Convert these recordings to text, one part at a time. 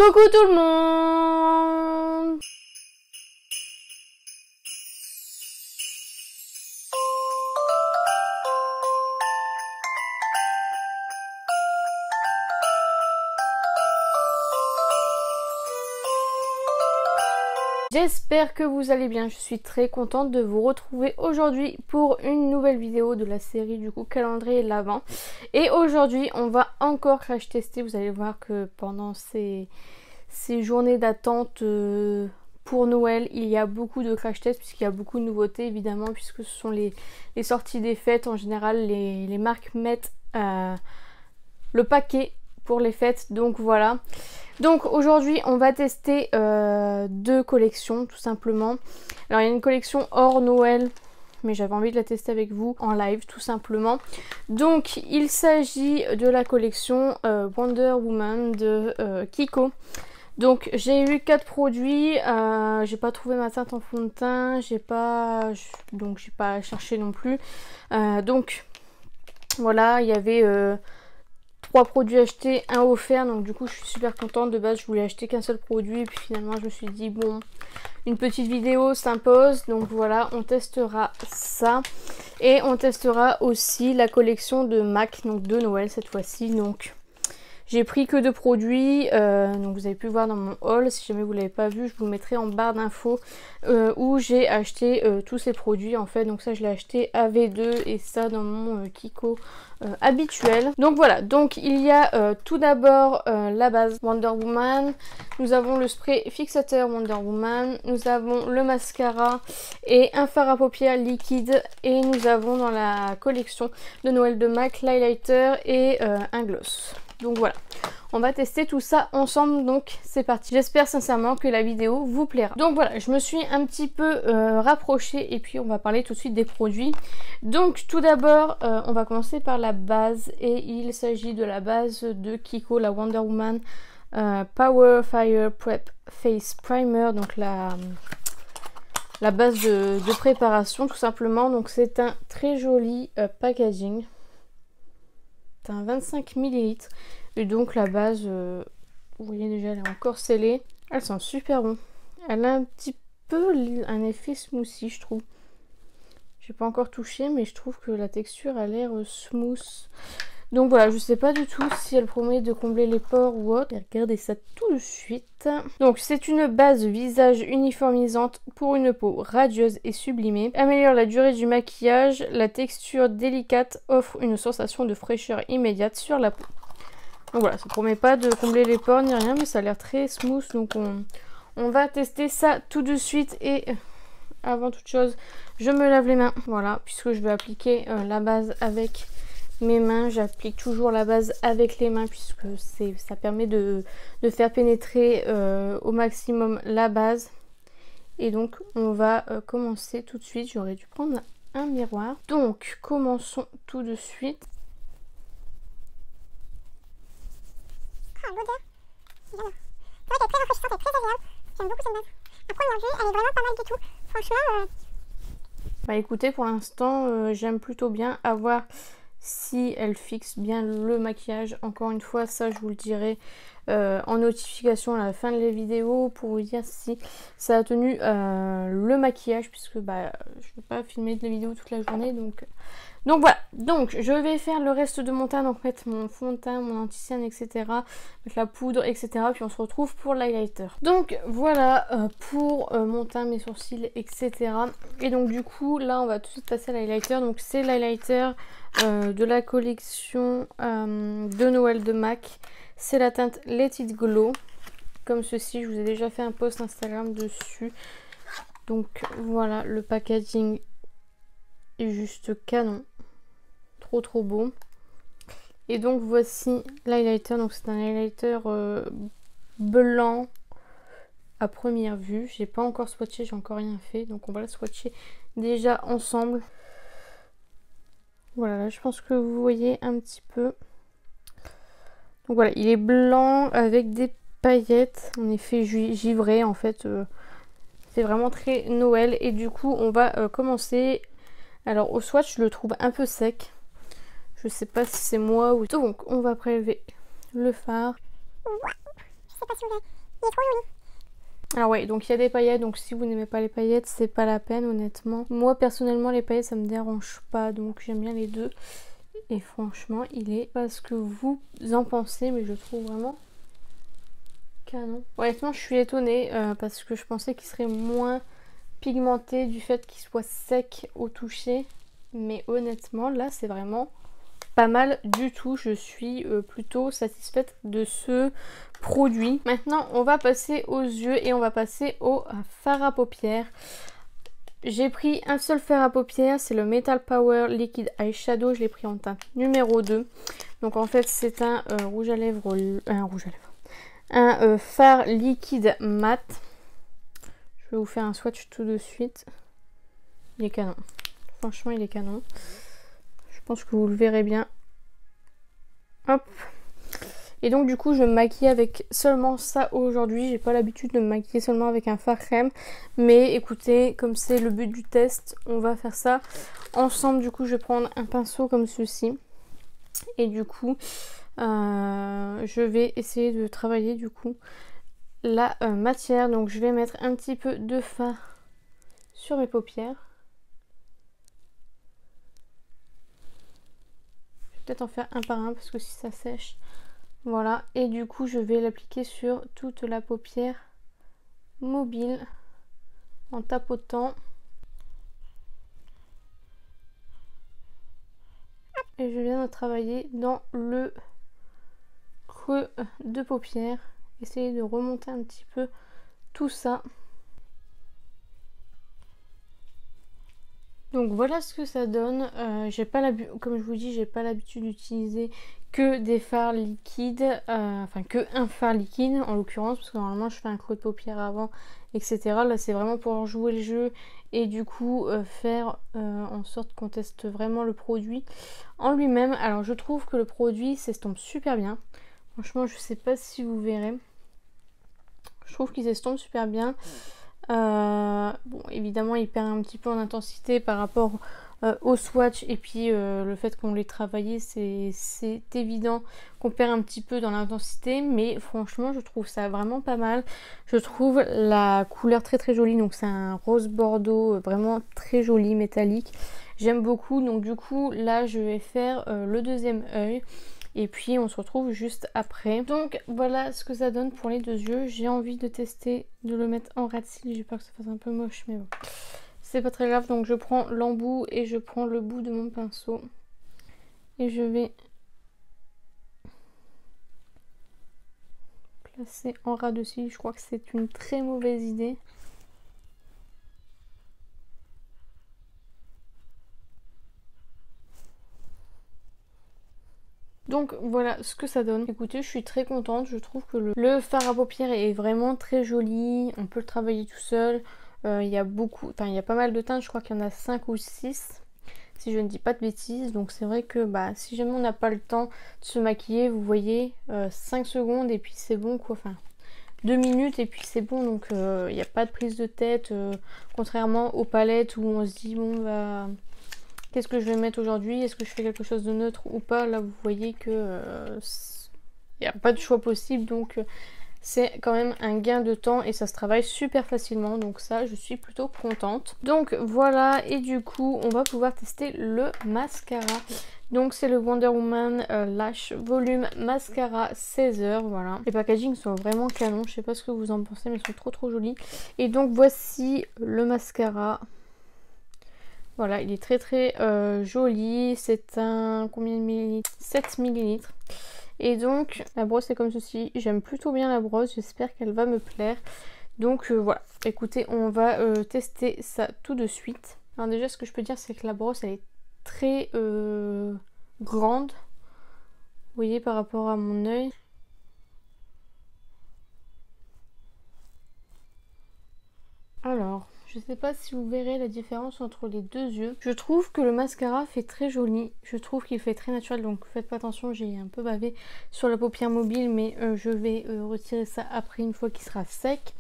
Coucou tout le monde! J'espère que vous allez bien, je suis très contente de vous retrouver aujourd'hui pour une nouvelle vidéo de la série du coup calendrier l'Avent. Et aujourd'hui on va encore crash tester, vous allez voir que pendant ces journées d'attente pour Noël il y a beaucoup de crash tests puisqu'il y a beaucoup de nouveautés évidemment puisque ce sont les sorties des fêtes. En général les marques mettent le paquet pour les fêtes, donc voilà. Donc aujourd'hui on va tester deux collections tout simplement. Alors il y a une collection hors Noël mais j'avais envie de la tester avec vous en live tout simplement. Donc il s'agit de la collection Wonder Woman de Kiko. Donc j'ai eu 4 produits, j'ai pas trouvé ma teinte en fond de teint, j'ai pas cherché non plus. Donc voilà, il y avait 3 produits achetés, 1 offert, donc du coup je suis super contente. De base je voulais acheter qu'un seul produit et puis finalement je me suis dit bon, une petite vidéo s'impose, donc voilà, on testera ça. Et on testera aussi la collection de MAC, donc de Noël cette fois-ci. Donc j'ai pris que 2 produits, donc vous avez pu voir dans mon haul, si jamais vous ne l'avez pas vu, je vous mettrai en barre d'infos où j'ai acheté tous ces produits en fait. Donc ça je l'ai acheté à V2 et ça dans mon Kiko habituel. Donc voilà, donc il y a tout d'abord la base Wonder Woman, nous avons le spray fixateur Wonder Woman, nous avons le mascara et un fard à paupières liquide, et nous avons dans la collection de Noël de MAC l'highlighter et un gloss. Donc voilà, on va tester tout ça ensemble, donc c'est parti. J'espère sincèrement que la vidéo vous plaira. Donc voilà, je me suis un petit peu rapprochée et puis on va parler tout de suite des produits. Donc tout d'abord, on va commencer par la base et il s'agit de la base de Kiko, la Wonder Woman Power Fire Prep Face Primer. Donc la base de préparation tout simplement. Donc c'est un très joli packaging. C'est un 25 ml et donc la base, vous voyez déjà elle est encore scellée. Elle sent super bon. Elle a un petit peu un effet smoothie je trouve. J'ai pas encore touché mais je trouve que la texture a l'air smooth. Donc voilà, je sais pas du tout si elle promet de combler les pores ou autre. Regardez ça tout de suite. Donc c'est une base visage uniformisante pour une peau radieuse et sublimée. Améliore la durée du maquillage. La texture délicate offre une sensation de fraîcheur immédiate sur la peau. Donc voilà, ça promet pas de combler les pores ni rien mais ça a l'air très smooth. Donc on va tester ça tout de suite. Et avant toute chose, je me lave les mains. Voilà, puisque je vais appliquer la base avec mes mains, j'applique toujours la base avec les mains puisque ça permet de faire pénétrer au maximum la base. Et donc on va commencer tout de suite. J'aurais dû prendre un miroir. Donc commençons tout de suite. Oh, l'odeur, c'est vrai qu'elle est très rafraîchissante, elle est très agréable. J'aime beaucoup cette base. À première vue, elle est vraiment pas mal du tout. Franchement, bah écoutez, pour l'instant j'aime plutôt bien. À voir si elle fixe bien le maquillage. Encore une fois, ça je vous le dirai en notification à la fin de la vidéo pour vous dire si ça a tenu le maquillage, puisque bah je ne peux pas filmer de la vidéo toute la journée. Donc voilà, donc je vais faire le reste de mon teint, donc mettre mon fond de teint, mon anti-cerne, etc. Mettre la poudre, etc. Puis on se retrouve pour l'highlighter. Donc voilà pour mon teint, mes sourcils, etc. Et donc du coup, là on va tout de suite passer à l'highlighter. Donc c'est l'highlighter de la collection de Noël de MAC. C'est la teinte Let It Glow. Comme ceci, je vous ai déjà fait un post Instagram dessus. Donc voilà, le packaging est juste canon. Trop beau. Et donc voici l'highlighter. Donc c'est un highlighter blanc à première vue. J'ai pas encore swatché, j'ai encore rien fait. Donc on va le swatcher déjà ensemble. Voilà, là, je pense que vous voyez un petit peu. Donc voilà, il est blanc avec des paillettes, en effet givré en fait. C'est vraiment très Noël. Et du coup on va commencer. Alors au swatch je le trouve un peu sec. Je sais pas si c'est moi ou... Donc on va prélever le fard. je sais pas si vous verrez. Il est trop joli. Ah ouais, donc il y a des paillettes, donc si vous n'aimez pas les paillettes, c'est pas la peine honnêtement. Moi personnellement les paillettes ça me dérange pas, donc j'aime bien les deux. Et franchement il est pas ce que vous en pensez, mais je trouve vraiment canon. Honnêtement je suis étonnée parce que je pensais qu'il serait moins pigmenté du fait qu'il soit sec au toucher. Mais honnêtement là c'est vraiment pas mal du tout. Je suis plutôt satisfaite de ce produit. Maintenant on va passer aux yeux et on va passer au fard à paupières. J'ai pris un seul fard à paupières, c'est le Metal Power Liquid Eyeshadow. Je l'ai pris en teinte numéro 2. Donc en fait c'est un rouge à lèvres, un fard liquide mat. Je vais vous faire un swatch tout de suite. Il est canon. Franchement il est canon. Je pense que vous le verrez bien. Hop. Et donc du coup je me maquille avec seulement ça aujourd'hui. J'ai pas l'habitude de me maquiller seulement avec un fard crème. Mais écoutez, comme c'est le but du test, on va faire ça ensemble. Du coup je vais prendre un pinceau comme ceci. Et du coup je vais essayer de travailler du coup la matière. Donc je vais mettre un petit peu de fard sur mes paupières. Je vais peut-être en faire un par un parce que si ça sèche. Voilà, et du coup je vais l'appliquer sur toute la paupière mobile en tapotant. Et je viens de travailler dans le creux de paupière. Essayer de remonter un petit peu tout ça. Donc voilà ce que ça donne. Comme je vous dis, j'ai pas l'habitude d'utiliser que des fards liquides, enfin que un fard liquide en l'occurrence, parce que normalement je fais un creux de paupière avant, etc. Là c'est vraiment pour jouer le jeu et du coup faire en sorte qu'on teste vraiment le produit en lui-même. Alors je trouve que le produit s'estompe super bien. Franchement je sais pas si vous verrez. Je trouve qu'il s'estompe super bien. Bon évidemment il perd un petit peu en intensité par rapport au swatch et puis le fait qu'on l'ait travaillé, c'est évident qu'on perd un petit peu dans l'intensité, mais franchement je trouve ça vraiment pas mal. Je trouve la couleur très très jolie, donc c'est un rose bordeaux vraiment très joli, métallique. J'aime beaucoup, donc du coup là je vais faire le deuxième œil. Et puis on se retrouve juste après. Donc voilà ce que ça donne pour les deux yeux. J'ai envie de tester de le mettre en ras de cils. J'ai peur que ça fasse un peu moche, mais bon. C'est pas très grave. Donc je prends l'embout et je prends le bout de mon pinceau. Et je vais placer en ras de cils. Je crois que c'est une très mauvaise idée. Donc voilà ce que ça donne. Écoutez, je suis très contente. Je trouve que le fard à paupières est vraiment très joli. On peut le travailler tout seul. Il y a pas mal de teintes. Je crois qu'il y en a 5 ou 6. Si je ne dis pas de bêtises. Donc c'est vrai que si jamais on n'a pas le temps de se maquiller, vous voyez, 5 secondes et puis c'est bon quoi. Enfin 2 minutes et puis c'est bon. Donc il n'y a pas de prise de tête. Contrairement aux palettes où on se dit bon qu'est-ce que je vais mettre aujourd'hui? Est-ce que je fais quelque chose de neutre ou pas? Là, vous voyez que il n'y a pas de choix possible. Donc, c'est quand même un gain de temps et ça se travaille super facilement. Donc ça, je suis plutôt contente. Donc, voilà. Et du coup, on va pouvoir tester le mascara. Donc, c'est le Wonder Woman Lash Volume Mascara 16h. Voilà. Les packaging sont vraiment canons. Je sais pas ce que vous en pensez, mais ils sont trop trop jolis. Et donc, voici le mascara. Voilà, il est très très joli. C'est un combien de millilitres? 7 millilitres. Et donc la brosse est comme ceci. J'aime plutôt bien la brosse. J'espère qu'elle va me plaire. Donc voilà. Écoutez, on va tester ça tout de suite. Alors déjà ce que je peux dire c'est que la brosse elle est très grande. Vous voyez par rapport à mon œil. Alors, je sais pas si vous verrez la différence entre les deux yeux. Je trouve que le mascara fait très joli. Je trouve qu'il fait très naturel. Donc faites pas attention, j'ai un peu bavé sur la paupière mobile. Mais je vais retirer ça après une fois qu'il sera sec.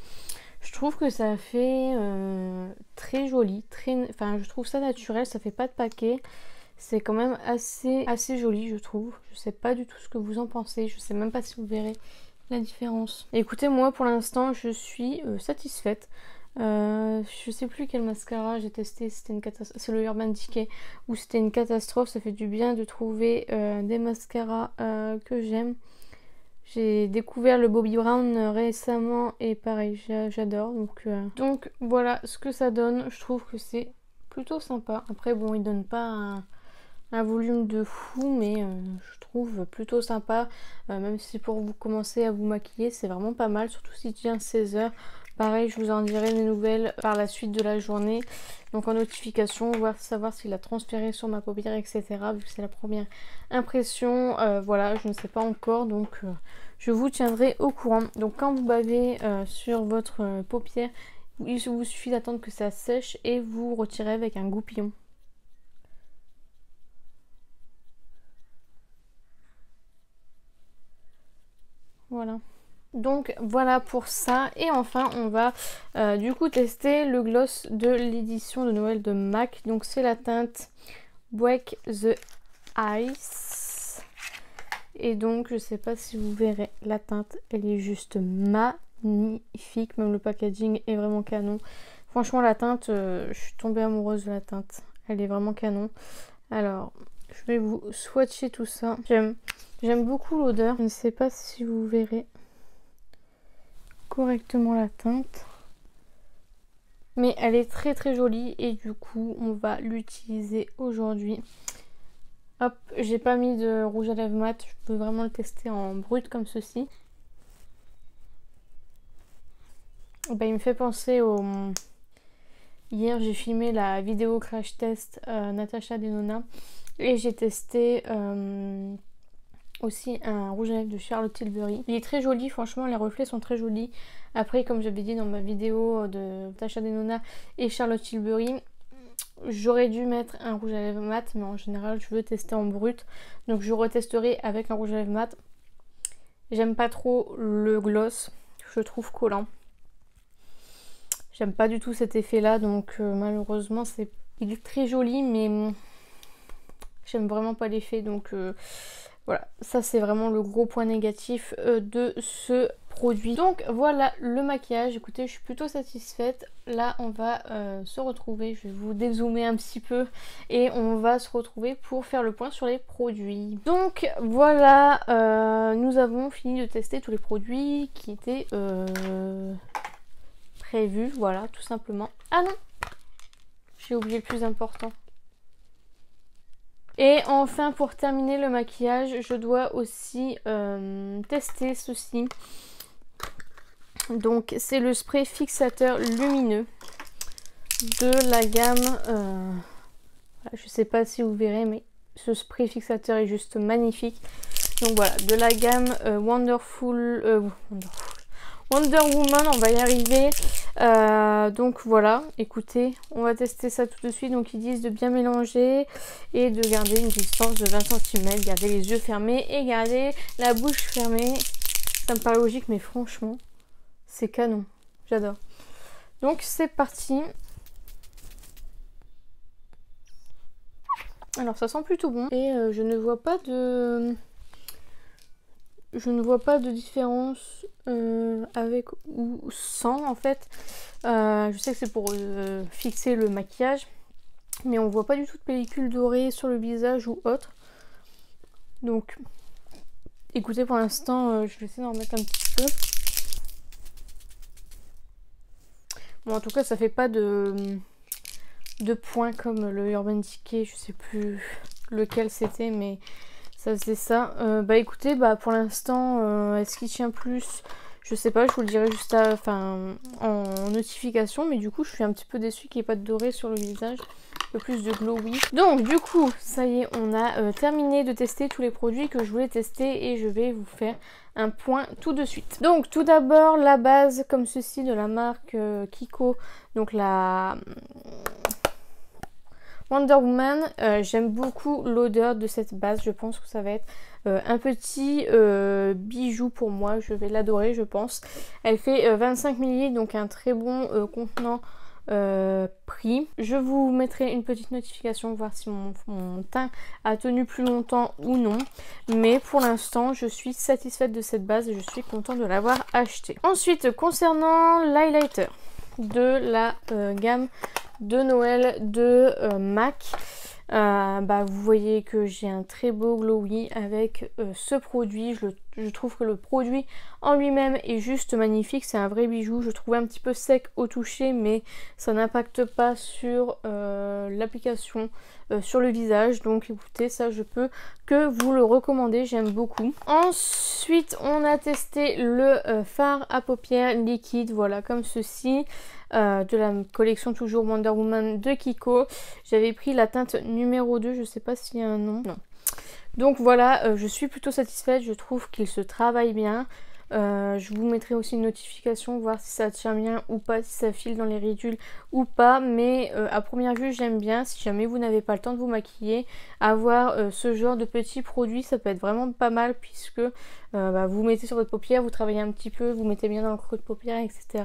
Je trouve que ça fait très joli. Enfin, je trouve ça naturel. Ça fait pas de paquet. C'est quand même assez joli, je trouve. Je sais pas du tout ce que vous en pensez. Je sais même pas si vous verrez la différence. Écoutez, moi pour l'instant je suis satisfaite. Je sais plus quel mascara j'ai testé, c'était une catastrophe, c'est le Urban Decay ou c'était une catastrophe. Ça fait du bien de trouver des mascaras que j'aime. J'ai découvert le Bobbi Brown récemment et pareil, j'adore. Donc voilà ce que ça donne. Je trouve que c'est plutôt sympa. Après bon, il donne pas un volume de fou, mais je trouve plutôt sympa. Même si pour vous commencer à vous maquiller, c'est vraiment pas mal, surtout si tu viens 16 h. Pareil, je vous en dirai des nouvelles par la suite de la journée. Donc en notification, voir savoir s'il a transféré sur ma paupière, etc. Vu que c'est la première impression. Voilà, je ne sais pas encore, donc je vous tiendrai au courant. Donc quand vous bavez sur votre paupière, il vous suffit d'attendre que ça sèche et vous retirez avec un goupillon. Voilà. Donc voilà pour ça. Et enfin on va du coup tester le gloss de l'édition de Noël de MAC. Donc c'est la teinte Break the Ice. Et donc je sais pas si vous verrez la teinte. Elle est juste magnifique. Même le packaging est vraiment canon. Franchement la teinte, je suis tombée amoureuse de la teinte. Elle est vraiment canon. Alors je vais vous swatcher tout ça. J'aime beaucoup l'odeur. Je ne sais pas si vous verrez correctement la teinte, mais elle est très très jolie et du coup on va l'utiliser aujourd'hui. Hop, j'ai pas mis de rouge à lèvres mat, je peux vraiment le tester en brut comme ceci. Ben, il me fait penser au... Hier j'ai filmé la vidéo crash test Natasha Denona et j'ai testé aussi un rouge à lèvres de Charlotte Tilbury. Il est très joli, franchement les reflets sont très jolis. Après comme j'avais dit dans ma vidéo de Natasha Denona et Charlotte Tilbury, j'aurais dû mettre un rouge à lèvres mat, mais en général je veux tester en brut, donc je retesterai avec un rouge à lèvres mat. J'aime pas trop le gloss, je trouve collant. J'aime pas du tout cet effet là, donc malheureusement il est très joli, mais j'aime vraiment pas l'effet, donc voilà, ça c'est vraiment le gros point négatif de ce produit. Donc voilà le maquillage. Écoutez, je suis plutôt satisfaite. Là on va se retrouver, je vais vous dézoomer un petit peu et on va se retrouver pour faire le point sur les produits. Donc voilà, nous avons fini de tester tous les produits qui étaient prévus, voilà, tout simplement. Ah non, j'ai oublié le plus important. Et enfin pour terminer le maquillage, je dois aussi tester ceci. Donc c'est le spray fixateur lumineux de la gamme, je sais pas si vous verrez, mais ce spray fixateur est juste magnifique. Donc voilà, de la gamme Wonder Woman, on va y arriver. Donc voilà, écoutez, on va tester ça tout de suite. Donc ils disent de bien mélanger et de garder une distance de 20 cm, garder les yeux fermés et garder la bouche fermée. Ça me paraît logique, mais franchement, c'est canon, j'adore. Donc c'est parti. Alors ça sent plutôt bon et je ne vois pas de... différence avec ou sans en fait. Je sais que c'est pour fixer le maquillage, mais on voit pas du tout de pellicule dorée sur le visage ou autre. Donc écoutez, pour l'instant je vais essayer d'en remettre un petit peu. Bon, en tout cas ça fait pas de points comme le Urban Decay, je sais plus lequel c'était, mais ça faisait ça. Bah écoutez, pour l'instant, est-ce qu'il tient plus? Je sais pas, je vous le dirai juste en notification, mais du coup je suis un petit peu déçue qu'il n'y ait pas de doré sur le visage, un peu plus de glowy. Donc du coup, ça y est, on a terminé de tester tous les produits que je voulais tester et je vais vous faire un point tout de suite. Donc tout d'abord la base comme ceci de la marque Kiko, donc la Wonder Woman. J'aime beaucoup l'odeur de cette base, je pense que ça va être un petit bijou pour moi, je vais l'adorer je pense. Elle fait 25 ml, donc un très bon contenant pris. Je vous mettrai une petite notification, voir si mon teint a tenu plus longtemps ou non. Mais pour l'instant, je suis satisfaite de cette base et je suis contente de l'avoir acheté. Ensuite, concernant l'highlighter de la gamme de Noël de MAC. Vous voyez que j'ai un très beau glowy avec ce produit. Je trouve que le produit en lui-même est juste magnifique. C'est un vrai bijou. Je trouvais un petit peu sec au toucher, mais ça n'impacte pas sur l'application sur le visage. Donc écoutez, ça je peux que vous le recommander. J'aime beaucoup. Ensuite, on a testé le fard à paupières liquide. Voilà, comme ceci. De la collection toujours Wonder Woman de Kiko. J'avais pris la teinte numéro 2, je sais pas s'il y a un nom. Non. Donc voilà, je suis plutôt satisfaite, je trouve qu'il se travaille bien. Je vous mettrai aussi une notification, voir si ça tient bien ou pas, si ça file dans les ridules ou pas. Mais à première vue, j'aime bien. Si jamais vous n'avez pas le temps de vous maquiller, avoir ce genre de petits produits, ça peut être vraiment pas mal, puisque vous mettez sur votre paupière, vous travaillez un petit peu, vous mettez bien dans le creux de paupière, etc.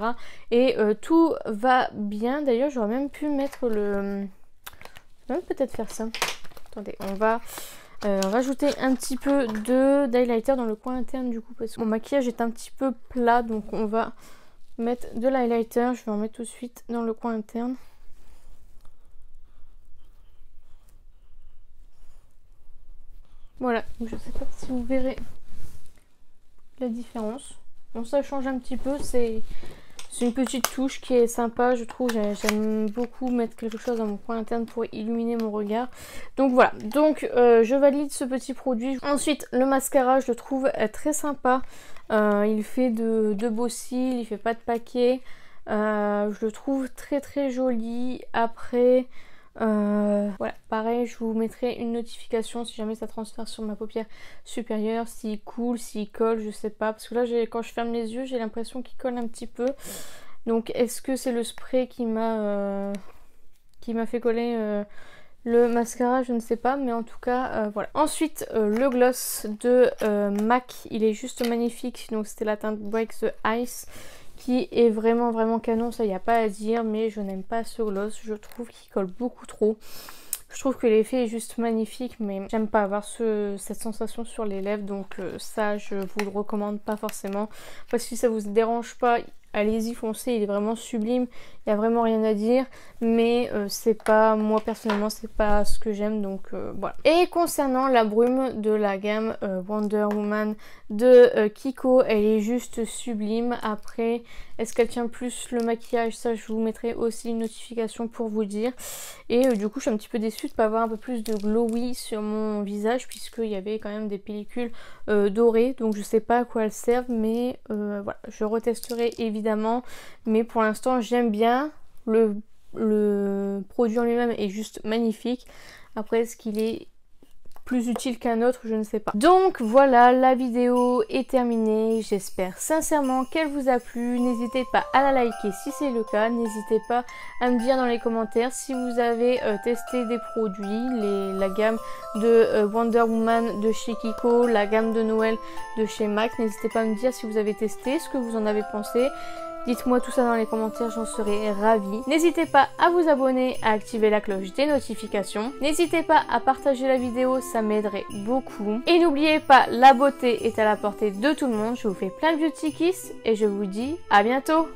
Et tout va bien. D'ailleurs, j'aurais même pu mettre le... même peut-être faire ça. Attendez, on va... rajouter un petit peu d'highlighter dans le coin interne du coup, parce que mon maquillage est un petit peu plat, donc on va mettre de l'highlighter. Je vais en mettre tout de suite dans le coin interne. Voilà, donc je sais pas si vous verrez la différence. Bon, ça change un petit peu, c'est une petite touche qui est sympa, je trouve. J'aime beaucoup mettre quelque chose dans mon coin interne pour illuminer mon regard. Donc voilà, donc je valide ce petit produit. Ensuite, le mascara, je le trouve très sympa. Il fait de beaux cils, il fait pas de paquet. Je le trouve très très joli. Après... voilà, pareil, je vous mettrai une notification si jamais ça transfère sur ma paupière supérieure, s'il coule, s'il colle, je sais pas, parce que là quand je ferme les yeux, j'ai l'impression qu'il colle un petit peu. Donc est-ce que c'est le spray qui m'a fait coller le mascara, je ne sais pas, mais en tout cas voilà. Ensuite le gloss de MAC, il est juste magnifique. Donc c'était la teinte Break the Ice, qui est vraiment vraiment canon, ça il n'y a pas à dire. Mais je n'aime pas ce gloss, je trouve qu'il colle beaucoup trop. Je trouve que l'effet est juste magnifique, mais j'aime pas avoir cette sensation sur les lèvres. Donc ça, je vous le recommande pas forcément. Parce que si ça vous dérange pas, allez-y, foncez, il est vraiment sublime, il n'y a vraiment rien à dire, mais c'est pas, moi personnellement, c'est pas ce que j'aime, donc voilà. Et concernant la brume de la gamme Wonder Woman de Kiko, elle est juste sublime. Après, est-ce qu'elle tient plus le maquillage? Ça, je vous mettrai aussi une notification pour vous dire. Et du coup, je suis un petit peu déçue de ne pas avoir un peu plus de glowy sur mon visage, puisqu'il y avait quand même des pellicules dorées, donc je sais pas à quoi elles servent, mais voilà, je retesterai évidemment. Mais pour l'instant, j'aime bien. Le produit en lui-même est juste magnifique. Après, est-ce qu'il est plus utile qu'un autre, je ne sais pas. Donc voilà, la vidéo est terminée. J'espère sincèrement qu'elle vous a plu. N'hésitez pas à la liker si c'est le cas. N'hésitez pas à me dire dans les commentaires si vous avez testé des produits, la gamme de Wonder Woman de chez Kiko, la gamme de Noël de chez MAC. N'hésitez pas à me dire si vous avez testé, ce que vous en avez pensé. Dites-moi tout ça dans les commentaires, j'en serai ravie. N'hésitez pas à vous abonner, à activer la cloche des notifications. N'hésitez pas à partager la vidéo, ça m'aiderait beaucoup. Et n'oubliez pas, la beauté est à la portée de tout le monde. Je vous fais plein de beauty kiss et je vous dis à bientôt.